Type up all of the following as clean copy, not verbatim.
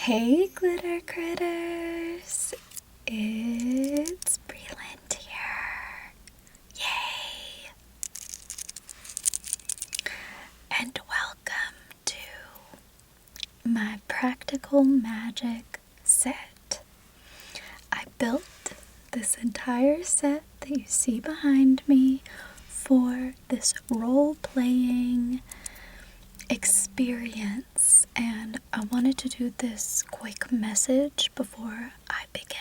Hey glitter critters, it's Breland here, yay, and welcome to my practical magic set. I built this entire set that you see behind me for this role-playing experience, and I wanted to do this quick message before I begin,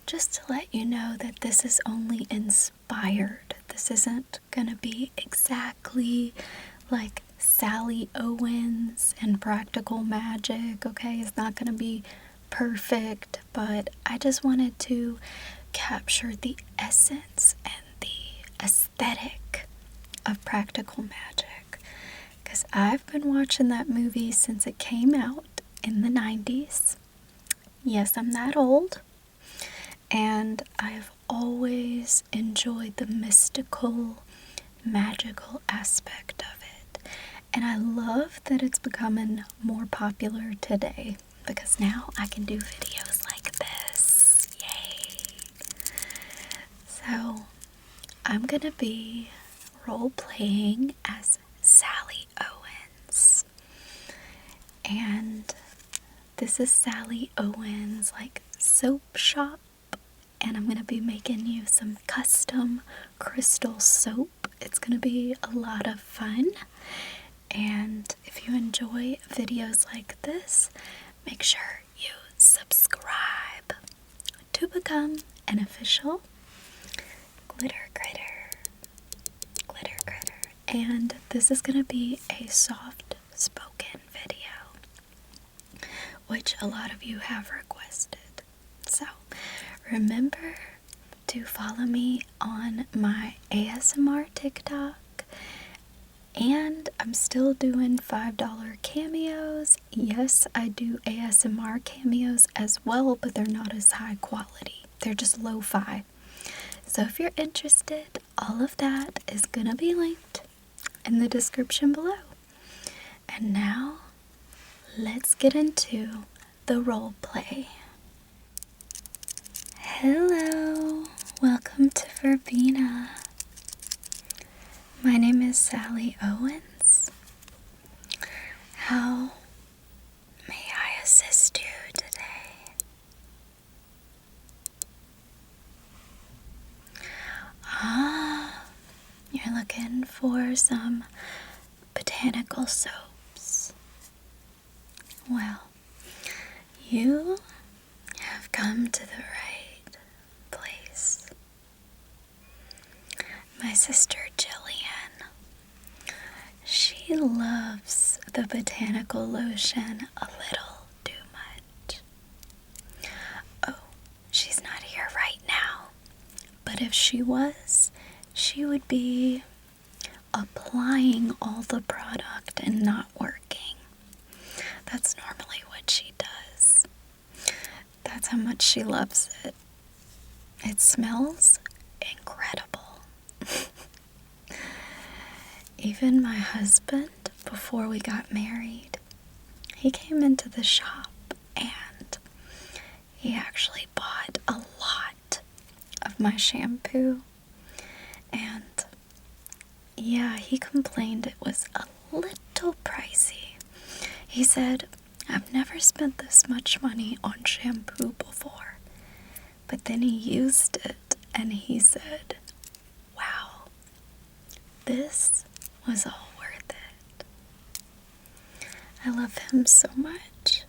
just to let you know that this is only inspired. This isn't gonna be exactly like Sally Owens and Practical Magic, okay? It's not gonna be perfect, but I just wanted to capture the essence and the aesthetic of Practical Magic. Because I've been watching that movie since it came out in the 90s. Yes, I'm that old. And I've always enjoyed the mystical, magical aspect of it. And I love that it's becoming more popular today, because now I can do videos like this. Yay! So, I'm gonna be role-playing as Sally Owens, and this is Sally Owens like soap shop, and I'm gonna be making you some custom crystal soap. It's gonna be a lot of fun, and if you enjoy videos like this, make sure you subscribe to become an official glitter critter. And this is going to be a soft spoken video, which a lot of you have requested. So remember to follow me on my ASMR TikTok, and I'm still doing $5 cameos. Yes, I do ASMR cameos as well, but they're not as high quality. They're just lo-fi. So if you're interested, all of that is gonna be linked in the description below. And now, let's get into the role play. Hello, welcome to Verbena. My name is Sally Owens. How may I assist you today? You're looking for some botanical soaps. Well, you have come to the right place. My sister Gillian, she loves the botanical lotion a little too much. Oh, she's not here right now, but if she was, she would be applying all the product and not working. That's normally what she does. That's how much she loves it. It smells incredible. Even my husband, before we got married, he came into the shop and he actually bought a lot of my shampoo. And yeah, he complained it was a little pricey. He said, I've never spent this much money on shampoo before. But then he used it and he said, wow, this was all worth it. I love him so much.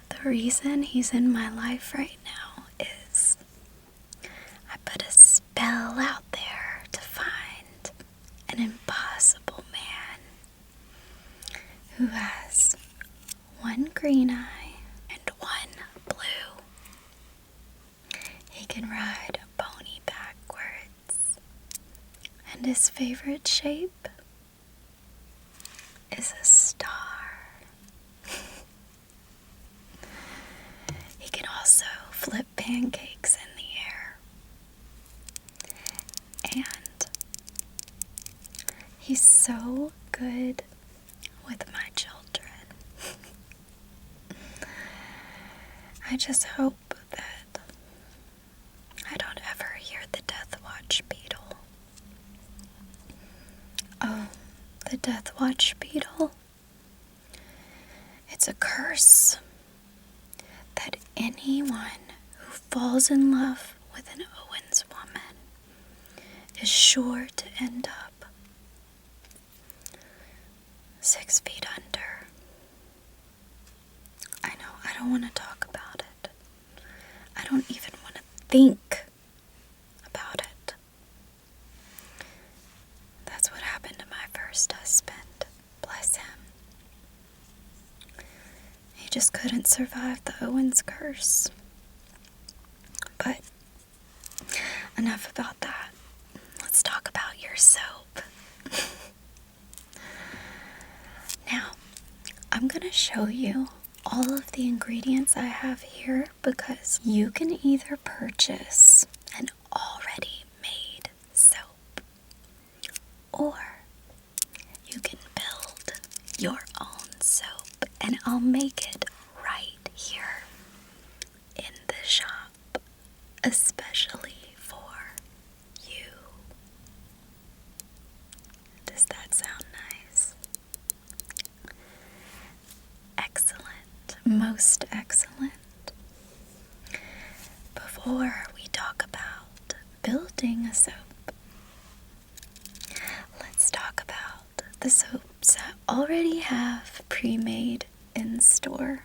The reason he's in my life right now is I put a spell out there to find an impossible man who has one green eye and one blue. He can ride a pony backwards, and his favorite shape is a star. He can also flip pancakes in the air. And he's so good with my children. I just hope that I don't ever hear the death watch beetle. Oh, the death watch beetle? It's a curse that anyone who falls in love with an Owens woman is sure to end up 6 feet under. I know, I don't want to talk about it. I don't even want to think about it. That's what happened to my first husband. Bless him. He just couldn't survive the Owens curse. But enough about that. Let's talk about your soap. Now, I'm going to show you all of the ingredients I have here because you can either purchase an already made soap or you can build your own soap, and I'll make it right here in the shop, especially for you. Does that sound nice? Excellent. Most excellent. Before we talk about building a soap, let's talk about the soaps I already have pre-made in store.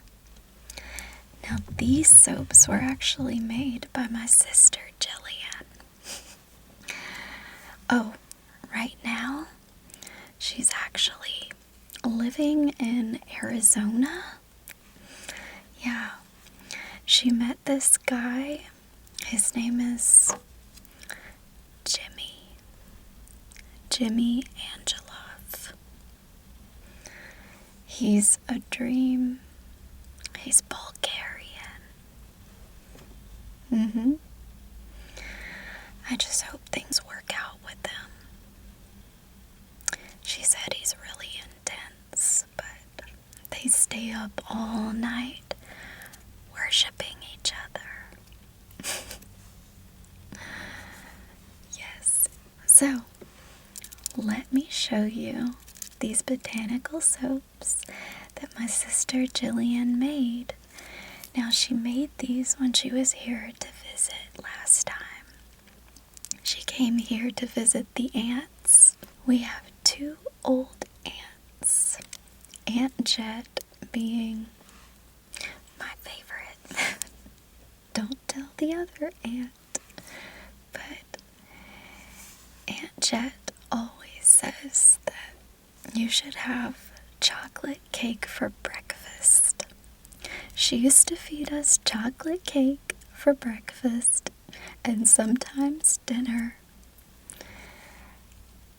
Now, these soaps were actually made by my sister Gillian. Oh, right now, she's actually living in Arizona. Yeah, she met this guy. His name is Jimmy Angelov. He's a dream. He's Bulgarian. I just hope things work out with them. She said he's really intense, but they stay up all night worshiping each other. Yes. So, let me show you these botanical soaps that my sister Gillian made. Now, she made these when she was here to visit last time. She came here to visit the ants. We have 2 old ants. Aunt Jet being my favorite. Don't tell the other aunt. But Aunt Jet always says that you should have chocolate cake for breakfast. She used to feed us chocolate cake for breakfast and sometimes dinner.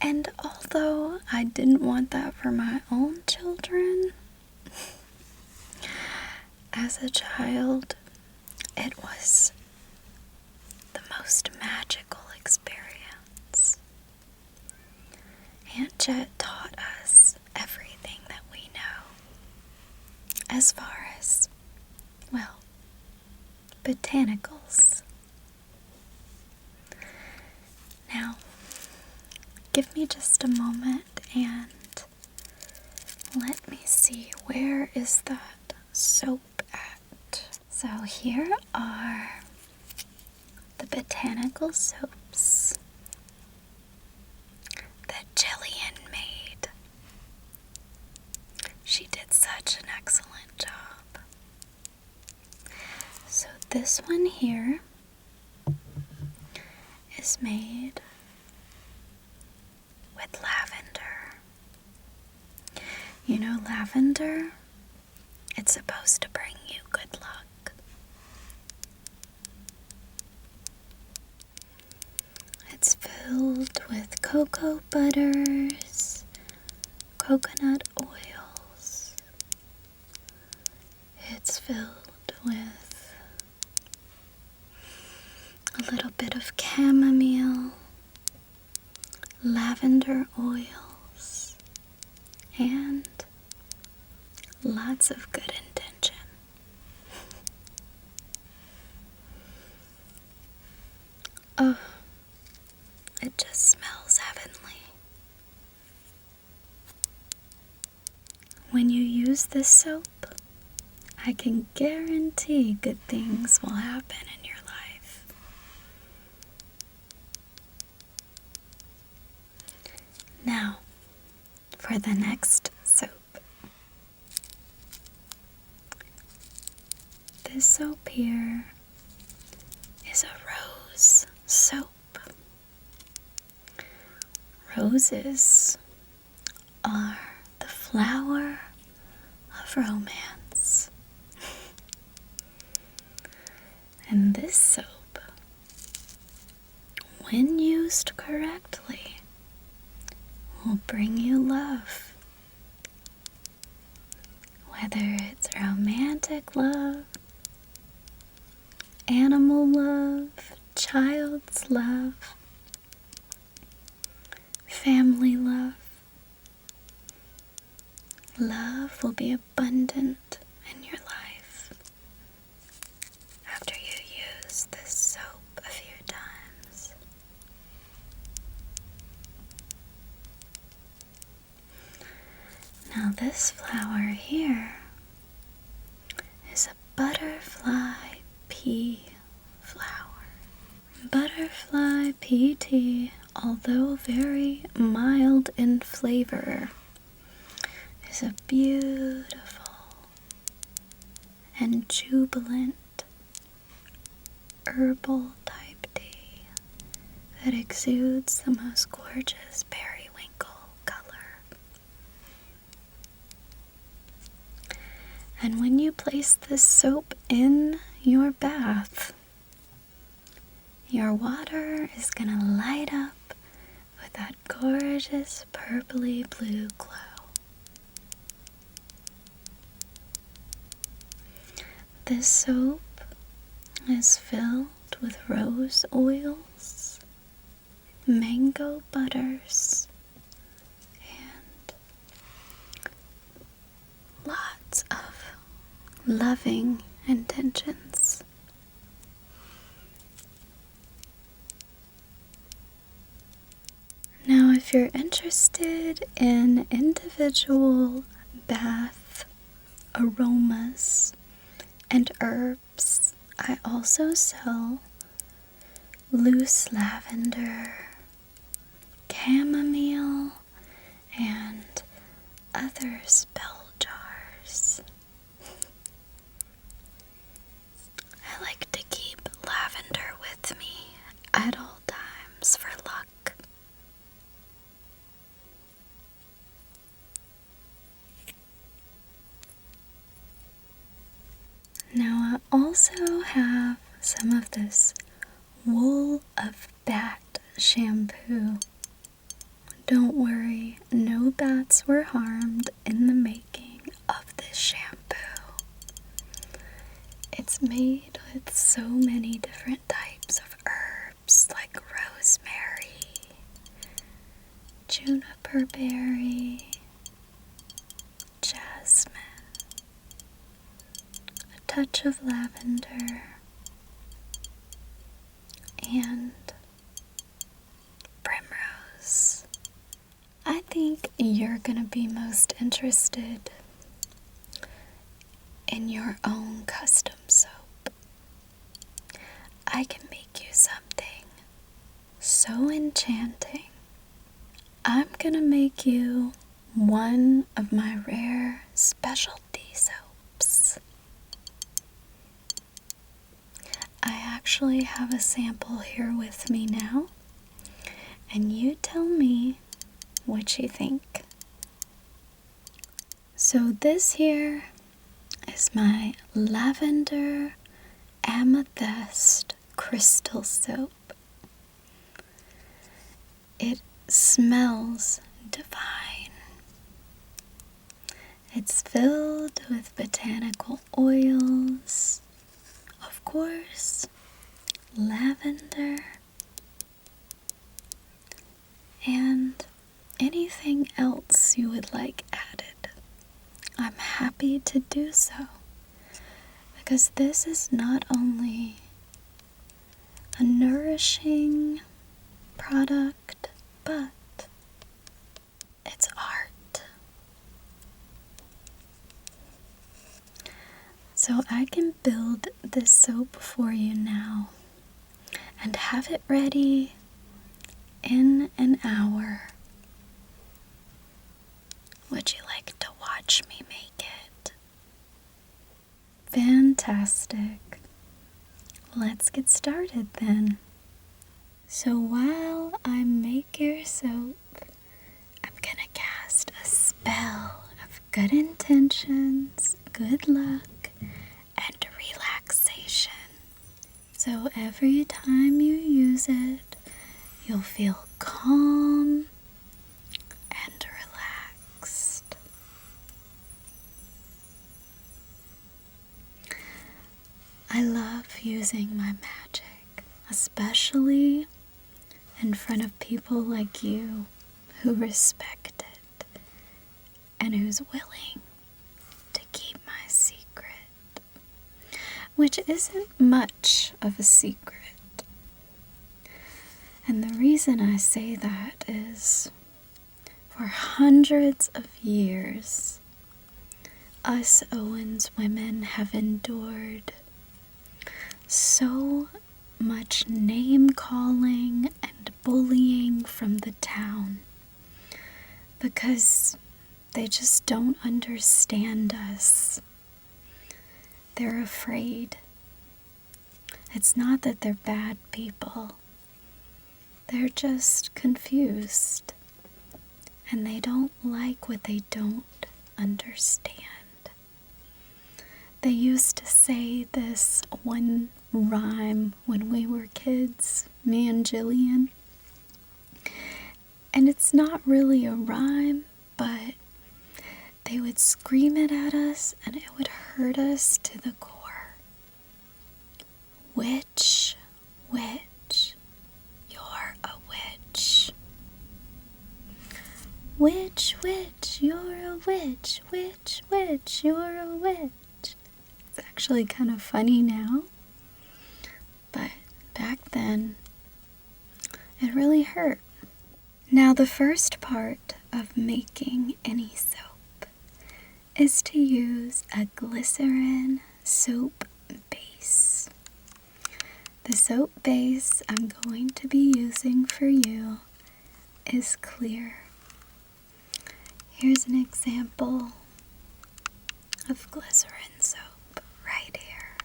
And although I didn't want that for my own children, as a child, it was the most magical experience. Aunt Jet taught us everything that we know as far as, well, botanicals. Now, give me just a moment and let me see, where is that soap at? So here are the botanical soaps that Gillian made. She did such an excellent job. So this one here is made with lavender. You know, lavender, it's supposed to bring you good luck. It's filled with cocoa butters, coconut oils. It's filled with a little bit of chamomile, lavender oils, and lots of good intention. Oh, it just smells heavenly. When you use this soap, I can guarantee good things will happen in your life. Now, for the next soap. This soap here is a rose soap. Roses are the flower of romance. And this soap, when used correctly, will bring you love. Whether it's romantic love, animal love, child's love, family love. Love will be abundant in your life after you use this soap a few times. Now this flower here is a butterfly pea flower. Butterfly pea tea, although very mild in flavor, is a beautiful and jubilant herbal type tea that exudes the most gorgeous periwinkle color. And when you place this soap in your bath, your water is gonna light up with that gorgeous purpley blue glow. This soap is filled with rose oils, mango butters, and lots of loving intentions. Now, if you're interested in individual bath aromas and herbs, I also sell loose lavender, chamomile, and other spell jars. I like to keep lavender with me at all times for luck. Now I also have some of this wool of bat shampoo. Don't worry, no bats were harmed in the making of this shampoo. It's made with so many different types of herbs like rosemary, juniper berry, jasmine, a touch of lavender, and primrose. I think you're gonna be most interested in your own custom soap. I can make you something so enchanting. I'm gonna make you one of my rare specialty soaps. I actually have a sample here with me now, and you tell me what you think. So this here is my lavender amethyst crystal soap. It smells divine. It's filled with botanical oils, of course, lavender, and anything else you would like added. I'm happy to do so, because this is not only a nourishing product, but it's art. So I can build this soap for you now and have it ready in an hour. Would you like to watch me make it? Fantastic. Let's get started then. So while I make your soap, I'm gonna cast a spell of good intentions, good luck, and relaxation. So every time you use it, you'll feel calm and relaxed. I love using my magic, especially in front of people like you who respect it and who's willing to keep my secret, which isn't much of a secret. And the reason I say that is for hundreds of years, us Owens women have endured so much name calling and bullying from the town because they just don't understand us. They're afraid. It's not that they're bad people. They're just confused, and they don't like what they don't understand. They used to say this one rhyme when we were kids, me and Gillian. And it's not really a rhyme, but they would scream it at us and it would hurt us to the core. Witch, witch, you're a witch. Witch, witch, you're a witch. Witch, witch, you're a witch. It's actually kind of funny now, but back then, it really hurt. Now, the first part of making any soap is to use a glycerin soap base. The soap base I'm going to be using for you is clear. Here's an example of glycerin soap right here.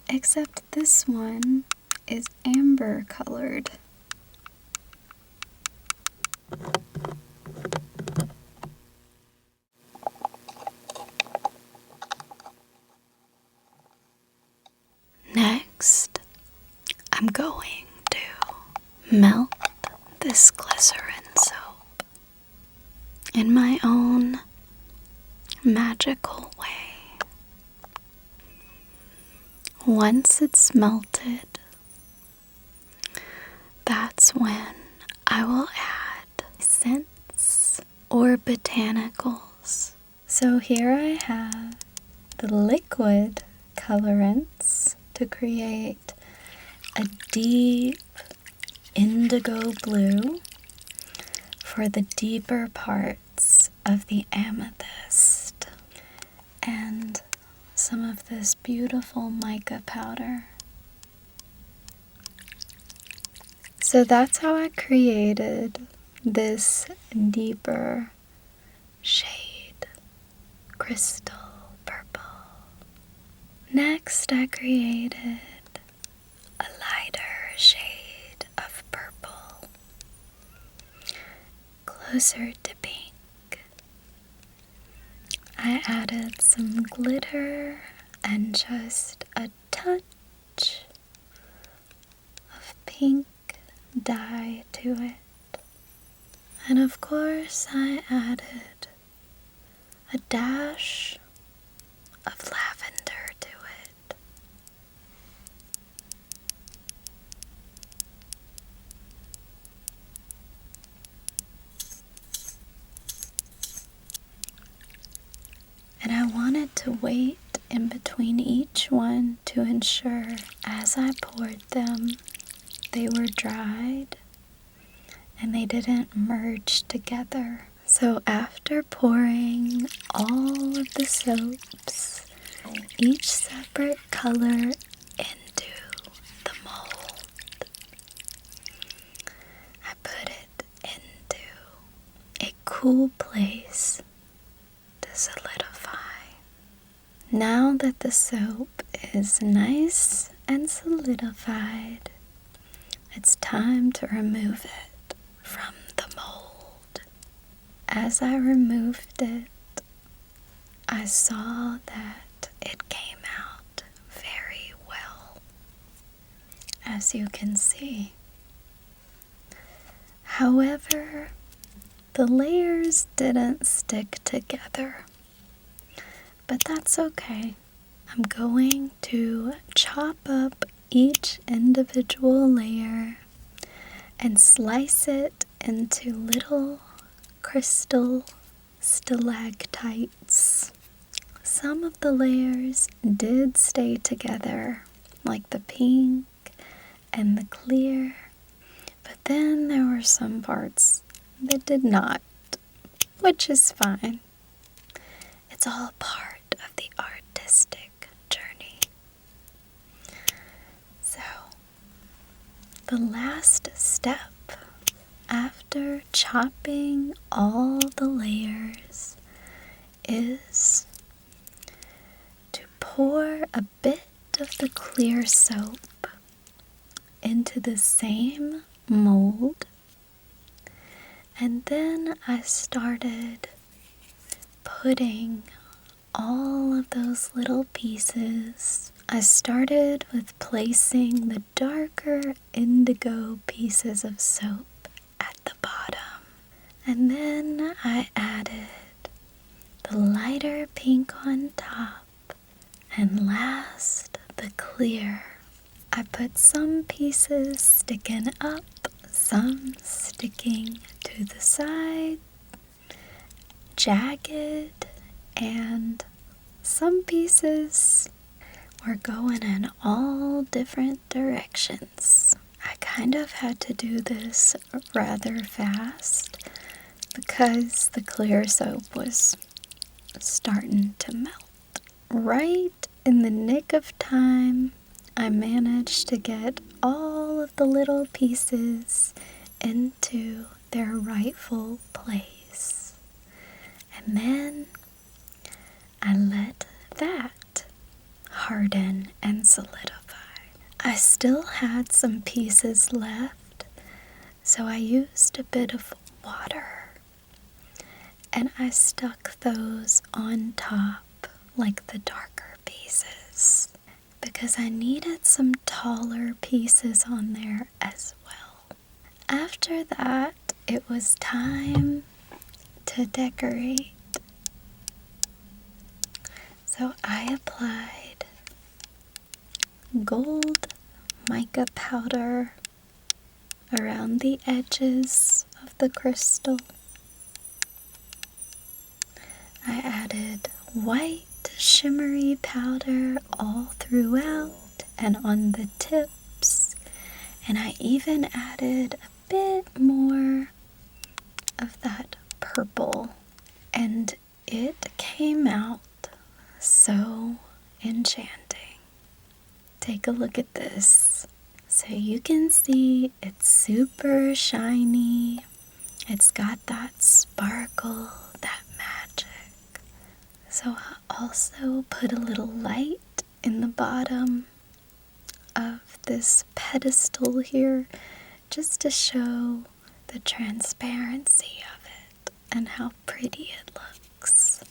Except this one is amber colored. Next, I'm going to melt this glycerin soap in my own magical way. Once it's melted, that's when I will add scents or botanicals. So here I have the liquid colorants to create a deep indigo blue for the deeper parts of the amethyst, and some of this beautiful mica powder. So that's how I created this deeper shade, crystal purple. Next, I created a lighter shade of purple, closer to pink. I added some glitter and just a touch of pink dye to it. And of course, I added a dash of lavender to it. And I wanted to wait in between each one to ensure as I poured them, they were dried and they didn't merge together. So after pouring all of the soaps, each separate color into the mold, I put it into a cool place to solidify. Now that the soap is nice and solidified, it's time to remove it from the mold. As I removed it, I saw that it came out very well, as you can see. However, the layers didn't stick together, but that's okay. I'm going to chop up each individual layer and slice it into little crystal stalactites. Some of the layers did stay together, like the pink and the clear, but then there were some parts that did not, which is fine. It's all part of the artistic journey. So, the last step after chopping all the layers is to pour a bit of the clear soap into the same mold, and then I started putting all of those little pieces. I started with placing the darker indigo pieces of soap at the bottom, and then I added the lighter pink on top, and last, the clear. I put some pieces sticking up, some sticking to the side, jagged, and some pieces were going in all different directions. I kind of had to do this rather fast because the clear soap was starting to melt. Right in the nick of time, I managed to get all of the little pieces into their rightful place. And then I let that harden and solidify. I still had some pieces left, so I used a bit of water and I stuck those on top like the darker pieces because I needed some taller pieces on there as well. After that, it was time to decorate. So I applied gold mica powder around the edges of the crystal. I added white shimmery powder all throughout and on the tips, and I even added a bit more of that purple, and it came out so enchanting. Take a look at this. So you can see it's super shiny. It's got that sparkle, that magic. So I also put a little light in the bottom of this pedestal here just to show the transparency of it and how pretty it looks.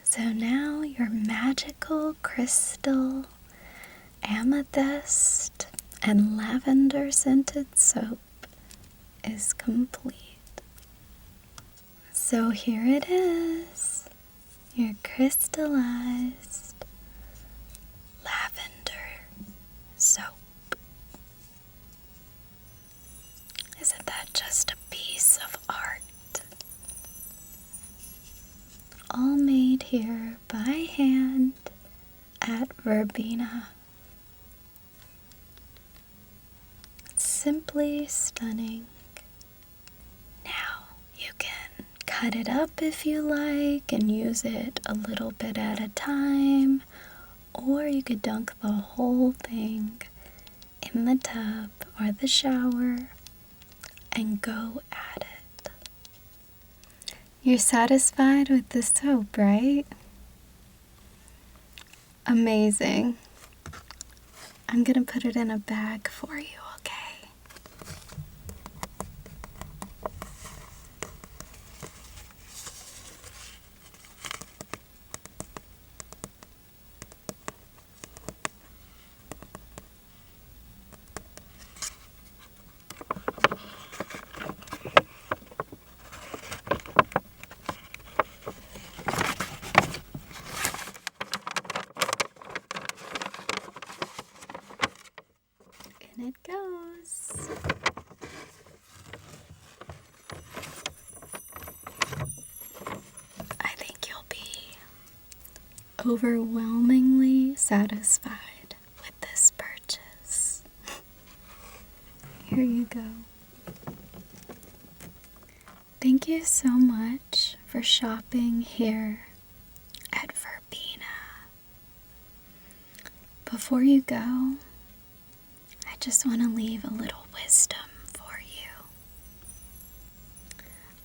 So now your magical crystal, amethyst, and lavender scented soap is complete. So here it is, your crystallized lavender soap. Isn't that just a piece of art? All made here by hand at Verbena. Simply stunning. Now you can cut it up if you like and use it a little bit at a time, or you could dunk the whole thing in the tub or the shower and go at it. You're satisfied with the soap, right? Amazing. I'm gonna put it in a bag for you, okay? In it goes. I think you'll be overwhelmingly satisfied with this purchase. Here you go. Thank you so much for shopping here at Verbena. Before you go, I just want to leave a little wisdom for you.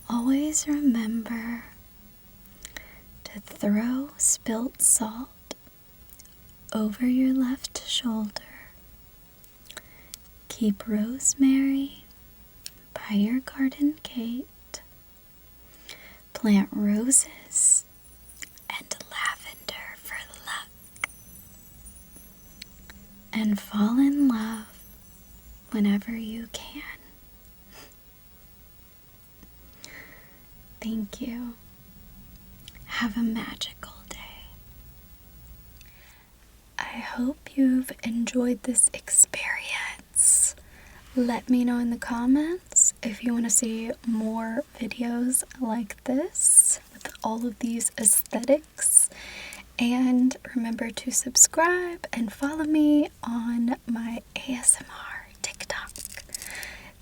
Always remember to throw spilt salt over your left shoulder. Keep rosemary by your garden gate. Plant roses and lavender for luck. And fall in love whenever you can. Thank you. Have a magical day. I hope you've enjoyed this experience. Let me know in the comments if you want to see more videos like this with all of these aesthetics. And remember to subscribe and follow me on my ASMR TikTok.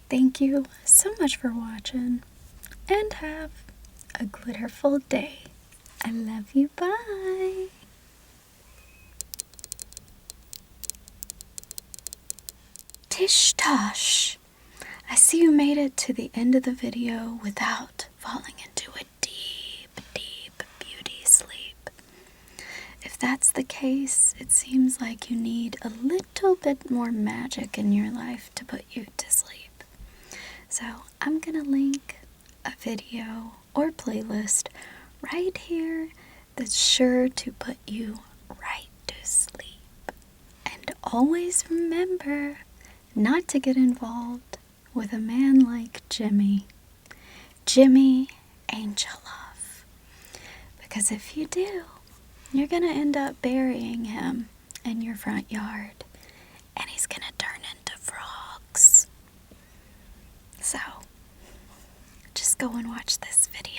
Thank you so much for watching and have a glitterful day. I love you. Bye. Tish tosh. I see you made it to the end of the video without falling into a deep, deep beauty sleep. If that's the case, it seems like you need a little bit more magic in your life to put you to sleep. So I'm gonna link a video or playlist right here that's sure to put you right to sleep. And always remember not to get involved with a man like Jimmy. Jimmy Angel Love. Because if you do, you're gonna end up burying him in your front yard and he's gonna turn into frogs. So, just go and watch this video.